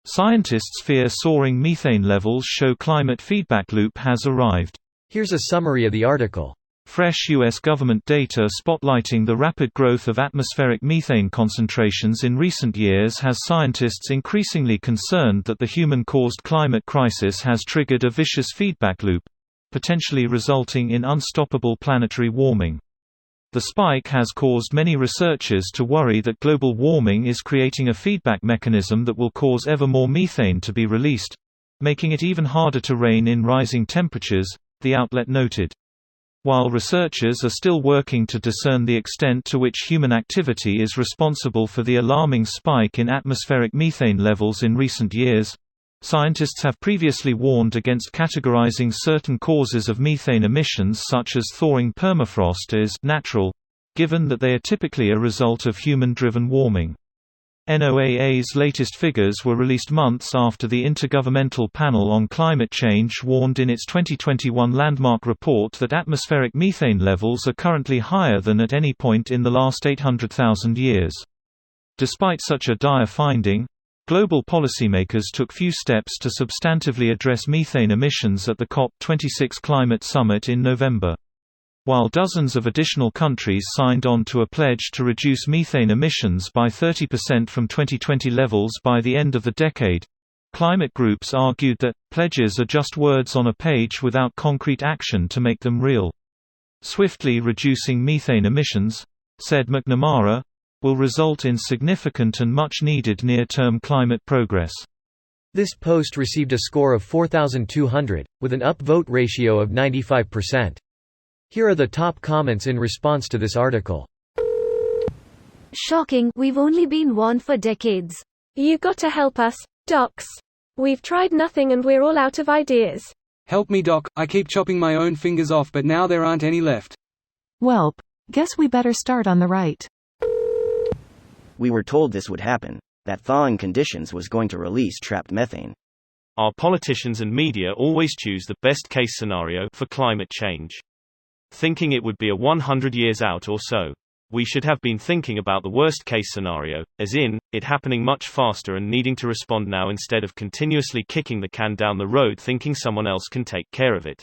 Scientists fear soaring methane levels show climate feedback loop has arrived. Here's a summary of the article. Fresh U.S. government data spotlighting the rapid growth of atmospheric methane concentrations in recent years has scientists increasingly concerned that the human-caused climate crisis has triggered a vicious feedback loop, potentially resulting in unstoppable planetary warming. The spike has caused many researchers to worry that global warming is creating a feedback mechanism that will cause ever more methane to be released, making it even harder to rein in rising temperatures, the outlet noted. While researchers are still working to discern the extent to which human activity is responsible for the alarming spike in atmospheric methane levels in recent years, scientists have previously warned against categorizing certain causes of methane emissions such as thawing permafrost as natural, given that they are typically a result of human-driven warming. NOAA's latest figures were released months after the Intergovernmental Panel on Climate Change warned in its 2021 landmark report that atmospheric methane levels are currently higher than at any point in the last 800,000 years. Despite such a dire finding, global policymakers took few steps to substantively address methane emissions at the COP26 climate summit in November. While dozens of additional countries signed on to a pledge to reduce methane emissions by 30% from 2020 levels by the end of the decade, climate groups argued that pledges are just words on a page without concrete action to make them real. Swiftly reducing methane emissions, said McNamara, will result in significant and much-needed near-term climate progress. This post received a score of 4,200, with an upvote ratio of 95%. Here are the top comments in response to this article. Shocking, we've only been warned for decades. You gotta help us, docs. We've tried nothing and we're all out of ideas. Help me, doc, I keep chopping my own fingers off but now there aren't any left. Welp, guess we better start on the right. We were told this would happen, that thawing conditions was going to release trapped methane. Our politicians and media always choose the best-case scenario for climate change, thinking it would be a 100 years out or so. We should have been thinking about the worst-case scenario, as in, it happening much faster and needing to respond now instead of continuously kicking the can down the road thinking someone else can take care of it.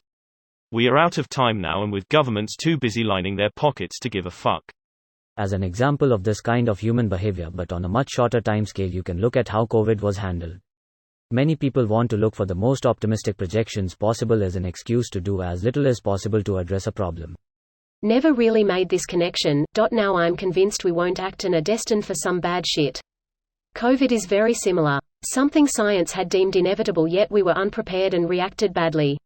We are out of time now and with governments too busy lining their pockets to give a fuck. As an example of this kind of human behavior but on a much shorter time scale, you can look at how COVID was handled. Many people want to look for the most optimistic projections possible as an excuse to do as little as possible to address a problem. Never really made this connection. Now I'm convinced we won't act and are destined for some bad shit. COVID is very similar. Something science had deemed inevitable yet we were unprepared and reacted badly.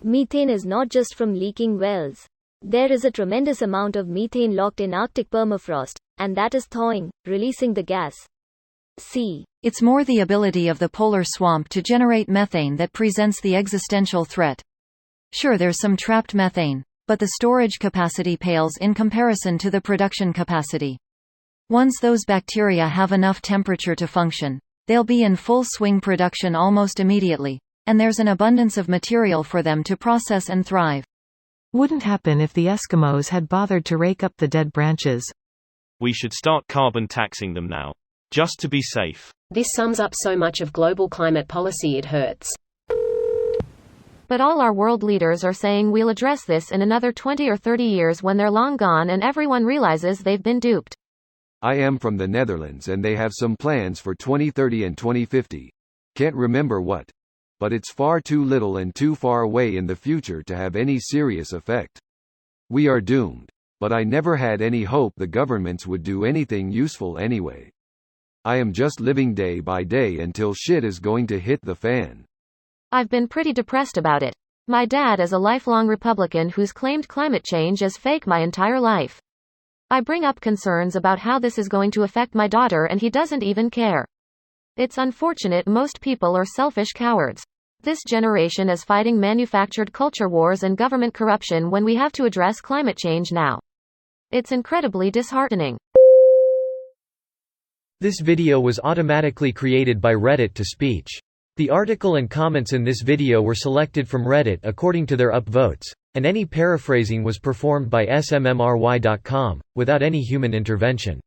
Methane is not just from leaking wells. There is a tremendous amount of methane locked in Arctic permafrost, and that is thawing, releasing the gas. See. It's more the ability of the polar swamp to generate methane that presents the existential threat. Sure, there's some trapped methane, but the storage capacity pales in comparison to the production capacity. Once those bacteria have enough temperature to function, they'll be in full swing production almost immediately, and there's an abundance of material for them to process and thrive. Wouldn't happen if the Eskimos had bothered to rake up the dead branches. We should start carbon taxing them now, just to be safe. This sums up so much of global climate policy it hurts. But all our world leaders are saying we'll address this in another 20 or 30 years when they're long gone and everyone realizes they've been duped. I am from the Netherlands and they have some plans for 2030 and 2050. Can't remember what. But it's far too little and too far away in the future to have any serious effect. We are doomed. But I never had any hope the governments would do anything useful anyway. I am just living day by day until shit is going to hit the fan. I've been pretty depressed about it. My dad is a lifelong Republican who's claimed climate change as fake my entire life. I bring up concerns about how this is going to affect my daughter and he doesn't even care. It's unfortunate most people are selfish cowards. This generation is fighting manufactured culture wars and government corruption when we have to address climate change now. It's incredibly disheartening. This video was automatically created by Reddit to speech. The article and comments in this video were selected from Reddit according to their upvotes, and any paraphrasing was performed by smmry.com, without any human intervention.